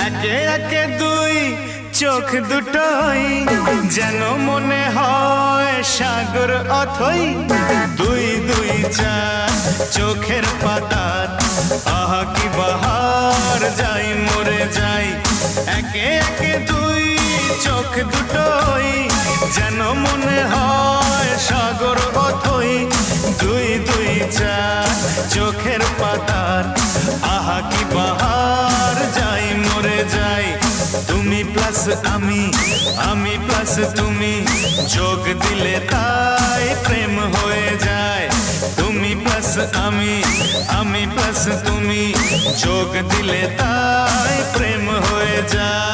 একে একে দুই চোখ দুটোই যেন মনে হয় সাগর অথই। দুই দুই চার চোখের পাতার আহা কি বাহার, যাই মরে যাই। একে একে দুই চোখ দুটোই যেন মনে হয় সাগর অথই। দুই দুই চার চোখের পাতার আহা কি বাহার, যাই মরে যাই। তুমি প্লাস আমি, আমি প্লাস তুমি, যোগ দিলে তাই প্রেম হয়ে যায়। তুমি প্লাস আমি, আমি প্লাস তুমি, যোগ দিলে তাই প্রেম হয়ে যায়।